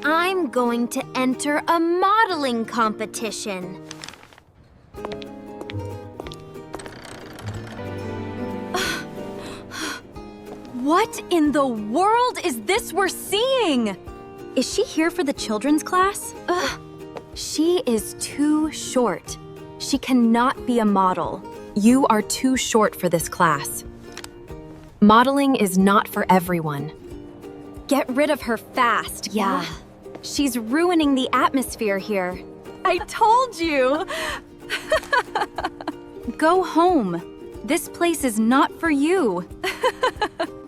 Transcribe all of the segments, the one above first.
I'm going to enter a modeling competition. What in the world is this we're seeing? Is she here for the children's class? She is too short. She cannot be a model. You are too short for this class. Modeling is not for everyone. Get rid of her fast. Yeah. She's ruining the atmosphere here. I told you! Go home. This place is not for you.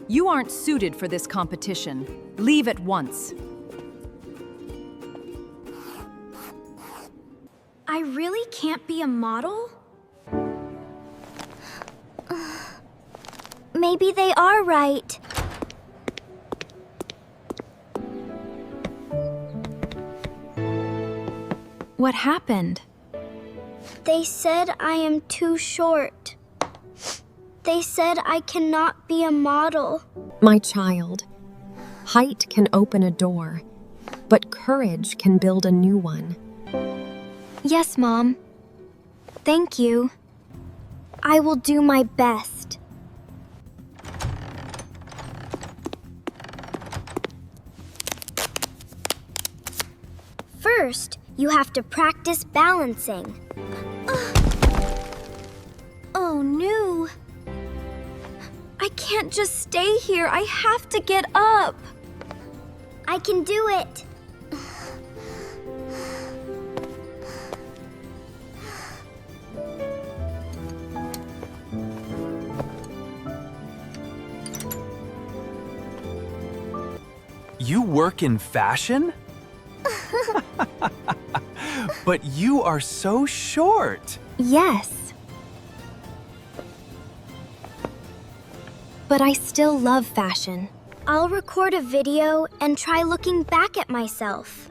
You aren't suited for this competition. Leave at once. I really can't be a model? Maybe they are right. What happened? They said I am too short. They said I cannot be a model. My child, height can open a door, but courage can build a new one. Yes, Mom. Thank you. I will do my best. First, you have to practice balancing. Oh, no. I can't just stay here. I have to get up. I can do it. You work in fashion? But you are so short. Yes. But I still love fashion. I'll record a video and try looking back at myself.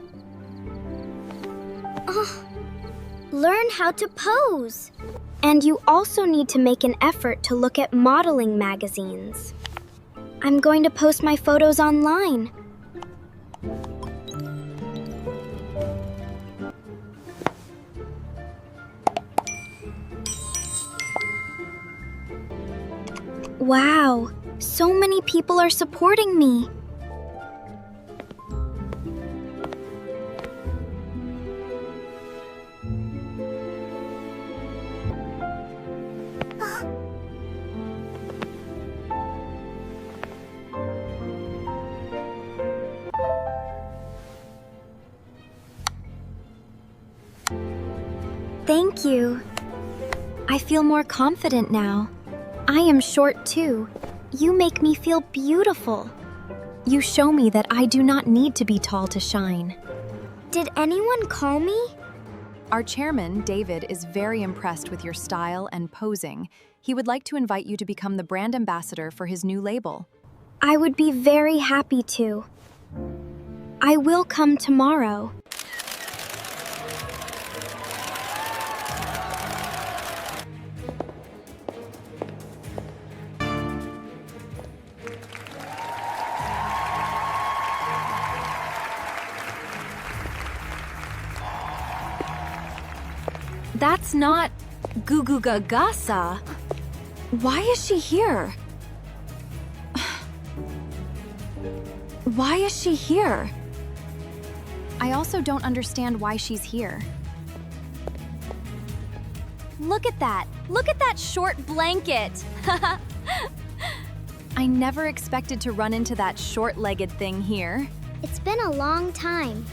Learn how to pose. And you also need to make an effort to look at modeling magazines. I'm going to post my photos online. Wow, so many people are supporting me. Thank you. I feel more confident now. I am short too. You make me feel beautiful. You show me that I do not need to be tall to shine. Did anyone call me? Our chairman, David, is very impressed with your style and posing. He would like to invite you to become the brand ambassador for his new label. I would be very happy to. I will come tomorrow. That's not Gugugaga. Why is she here? Why is she here? I also don't understand why she's here. Look at that. Look at that short blanket. I never expected to run into that short-legged thing here. It's been a long time.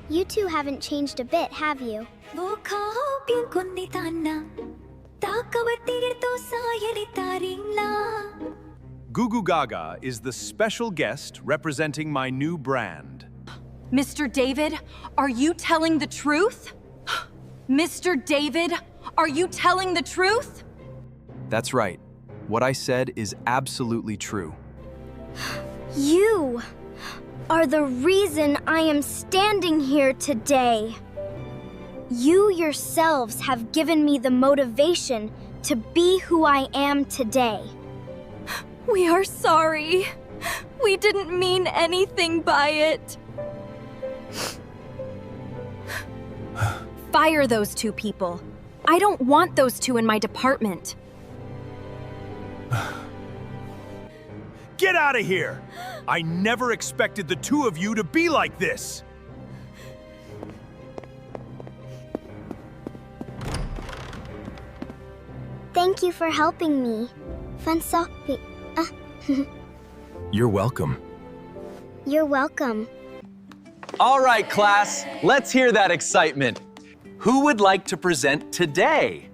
You two haven't changed a bit, have you? Gugugaga is the special guest representing my new brand. Mr. David, are you telling the truth? Mr. David, are you telling the truth? That's right. What I said is absolutely true. You are the reason I am standing here today. You yourselves have given me the motivation to be who I am today. We are sorry. We didn't mean anything by it. Fire those two people. I don't want those two in my department. Get out of here! I never expected the two of you to be like this! Thank you for helping me. You're welcome. You're welcome. All right, class, let's hear that excitement. Who would like to present today?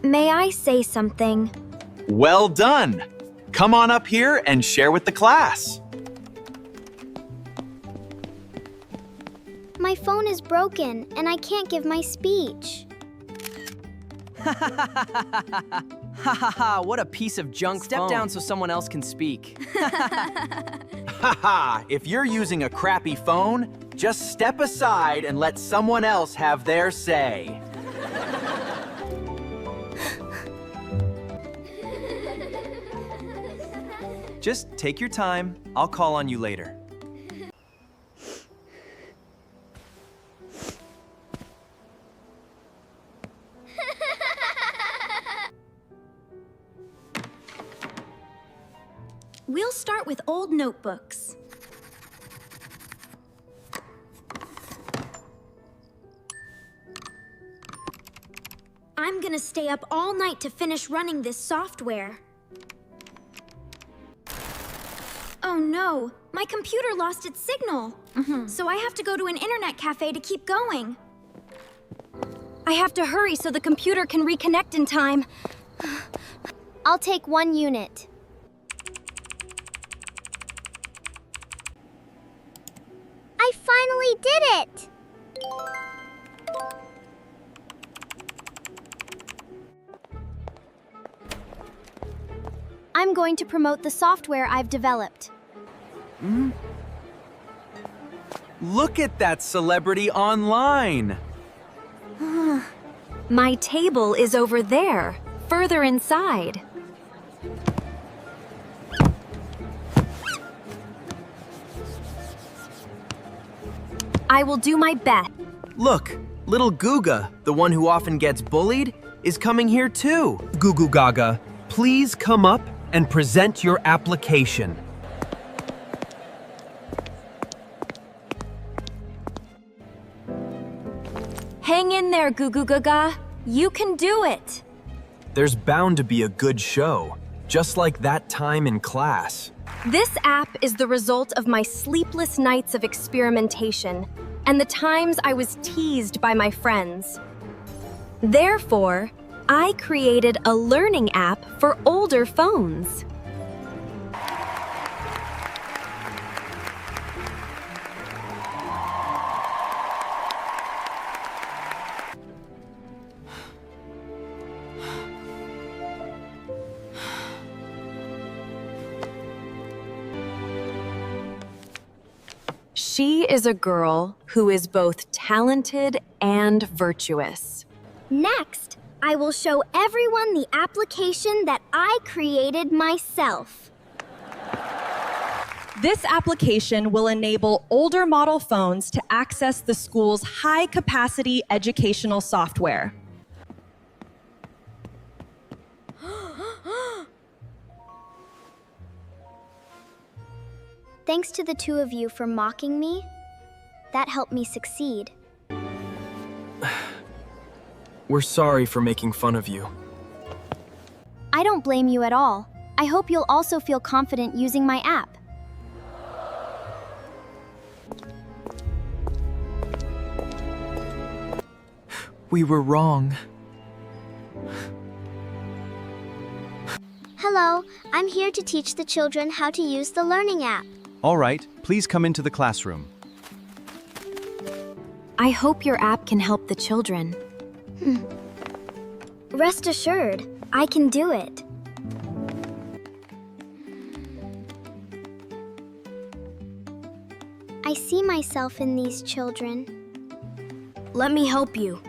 May I say something? Well done. Come on up here and share with the class. My phone is broken and I can't give my speech. Haha, what a piece of junk phone. Step down so someone else can speak. Haha, if you're using a crappy phone, just step aside and let someone else have their say. Just take your time. I'll call on you later. We'll start with old notebooks. I'm gonna stay up all night to finish running this software. Oh no, my computer lost its signal. So I have to go to an internet cafe to keep going. I have to hurry so the computer can reconnect in time. I'll take 1 unit. I finally did it! I'm going to promote the software I've developed. Look at that celebrity online. My table is over there, further inside. I will do my best. Look, little Guga, the one who often gets bullied, is coming here too. Gugugaga, please come up and present your application. Hang in there, Gugugaga. You can do it. There's bound to be a good show, just like that time in class. This app is the result of my sleepless nights of experimentation and the times I was teased by my friends. Therefore, I created a learning app for older phones. She is a girl who is both talented and virtuous. Next, I will show everyone the application that I created myself. This application will enable older model phones to access the school's high-capacity educational software. Thanks to the two of you for mocking me. That helped me succeed. We're sorry for making fun of you. I don't blame you at all. I hope you'll also feel confident using my app. We were wrong. Hello, I'm here to teach the children how to use the learning app. All right, please come into the classroom. I hope your app can help the children. Rest assured, I can do it. I see myself in these children. Let me help you.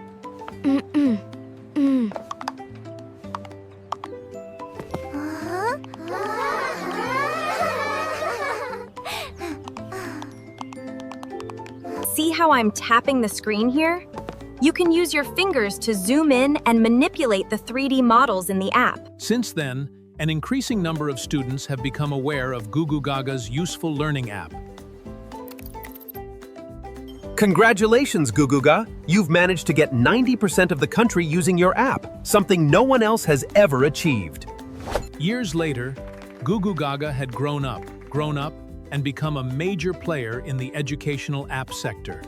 See how I'm tapping the screen here? You can use your fingers to zoom in and manipulate the 3D models in the app. Since then, an increasing number of students have become aware of Gugugaga's useful learning app. Congratulations, Guguga! You've managed to get 90% of the country using your app, something no one else has ever achieved. Years later, Gugugaga had grown up, and become a major player in the educational app sector.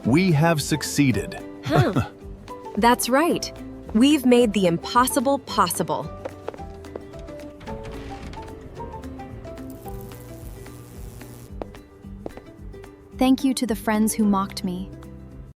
We have succeeded. That's right. We've made the impossible possible. Thank you to the friends who mocked me.